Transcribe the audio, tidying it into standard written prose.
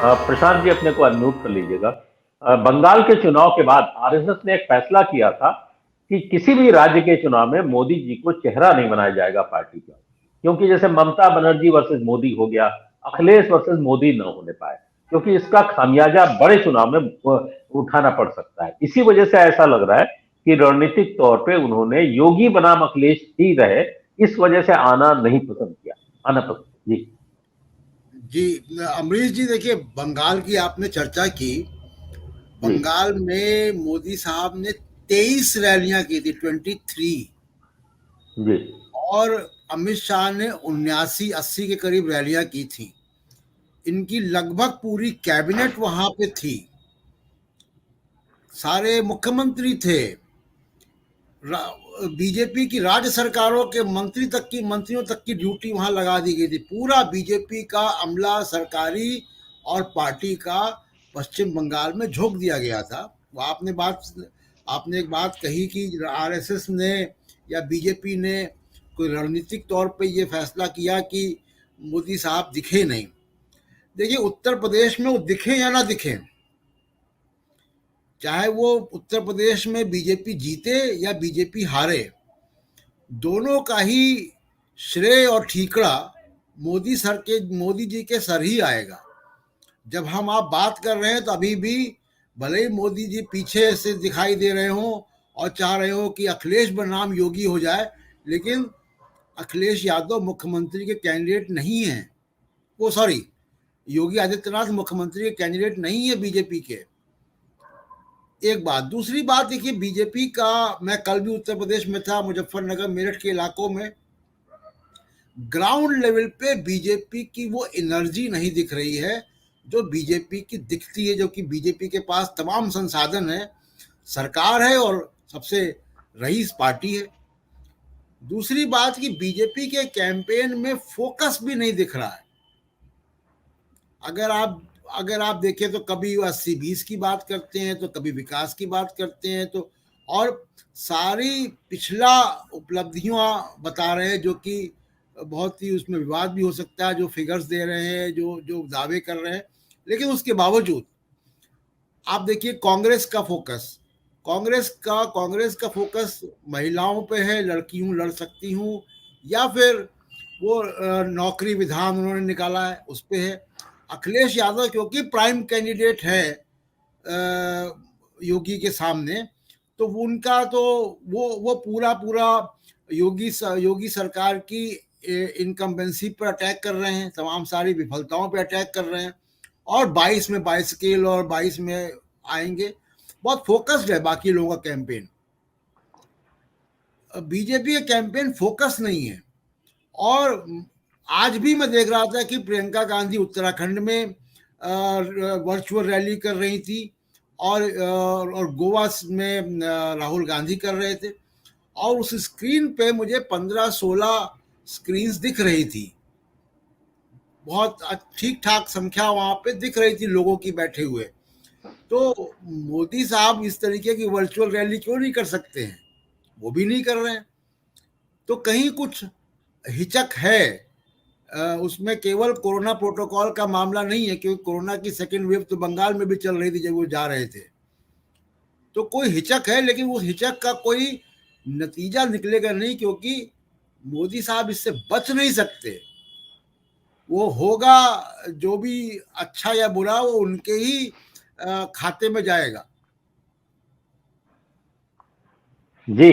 प्रशांत जी अपने को अनम्यूट कर लीजिएगा। बंगाल के चुनाव के बाद आरएसएस ने एक फैसला किया था कि किसी भी राज्य के चुनाव में मोदी जी को चेहरा नहीं बनाया जाएगा पार्टी का, क्योंकि जैसे ममता बनर्जी वर्सेस मोदी हो गया, अखिलेश वर्सेस मोदी न होने पाए, क्योंकि इसका खामियाजा बड़े चुनाव में उठाना पड़ सकता है। इसी वजह से ऐसा लग रहा है कि रणनीतिक तौर पे उन्होंने योगी बनाम अखिलेश ही रहे, इस वजह से आना नहीं पसंद किया, आना पसंद जी। जी अमरीश जी, देखिए बंगाल की आपने चर्चा की। जी बंगाल में मोदी साहब ने 23 रैलियां की थी, 23, जी और अमित शाह ने 79-80 के करीब रैलियां की थी। इनकी लगभग पूरी कैबिनेट वहां पे थी, सारे मुख्यमंत्री थे, बीजेपी की राज्य सरकारों के मंत्रियों तक की ड्यूटी वहां लगा दी गई थी। पूरा बीजेपी का अमला, सरकारी और पार्टी का पश्चिम बंगाल में झोंक दिया गया था। वो आपने एक बात कही कि आरएसएस ने या बीजेपी ने कोई रणनीतिक तौर पे ये फैसला किया कि मोदी साहब दिखे नहीं। देखिए, उत्तर प्रदेश में वो दिखे या ना दिखे, चाहे वो उत्तर प्रदेश में बीजेपी जीते या बीजेपी हारे, दोनों का ही श्रेय और ठीकरा मोदी जी के सर ही आएगा। जब आप बात कर रहे हैं तो अभी भी भले ही मोदी जी पीछे से दिखाई दे रहे हो और चाह रहे हो कि अखिलेश बनाम योगी हो जाए, लेकिन अखिलेश यादव मुख्यमंत्री के कैंडिडेट नहीं है। वो सॉरी, योगी आदित्यनाथ मुख्यमंत्री के कैंडिडेट नहीं है बीजेपी के। एक बात। दूसरी बात, देखिए बीजेपी का, मैं कल भी उत्तर प्रदेश में था, मुजफ्फरनगर मेरठ के इलाकों में, ग्राउंड लेवल पे बीजेपी की वो एनर्जी नहीं दिख रही है जो बीजेपी की दिखती है, जो कि बीजेपी के पास तमाम संसाधन है, सरकार है और सबसे रईस पार्टी है। दूसरी बात कि बीजेपी के कैंपेन में फोकस भी नहीं दिख रहा है। अगर आप देखें तो कभी 80-20 की बात करते हैं, तो कभी विकास की बात करते हैं, तो और सारी पिछला उपलब्धियां बता रहे हैं, जो कि बहुत ही उसमें विवाद भी हो सकता है, जो फिगर्स दे रहे हैं, जो जो दावे कर रहे हैं। लेकिन उसके बावजूद आप देखिए कांग्रेस का फोकस महिलाओं पे है, लड़की हूँ लड़ सकती हूँ, या फिर वो नौकरी विधान उन्होंने निकाला है उस पे है। अखिलेश यादव क्योंकि प्राइम कैंडिडेट है योगी के सामने, तो उनका तो वो पूरा पूरा योगी सरकार की इनकम्बेंसी पर अटैक कर रहे हैं, तमाम सारी विफलताओं पर अटैक कर रहे हैं, और 22 में बाइसिकल और 22 में आएंगे। बहुत फोकस्ड है बाकी लोगों का कैंपेन। बीजेपी का कैंपेन फोकस नहीं है। और आज भी मैं देख रहा था कि प्रियंका गांधी उत्तराखंड में वर्चुअल रैली कर रही थी, और गोवा में राहुल गांधी कर रहे थे, और उस स्क्रीन पे मुझे 15-16 स्क्रीन्स दिख रही थी। बहुत ठीक ठाक संख्या वहां पे दिख रही थी लोगों की बैठे हुए। तो मोदी साहब इस तरीके की वर्चुअल रैली क्यों नहीं कर सकते हैं? वो भी नहीं कर रहे हैं। तो कहीं कुछ हिचक है। उसमें केवल कोरोना प्रोटोकॉल का मामला नहीं है, क्योंकि कोरोना की सेकेंड वेव तो बंगाल में भी चल रही थी जब वो जा रहे थे। तो कोई हिचक है, लेकिन वो हिचक का कोई नतीजा निकलेगा नहीं, क्योंकि मोदी साहब इससे बच नहीं सकते। वो होगा जो भी अच्छा या बुरा, वो उनके ही खाते में जाएगा। जी।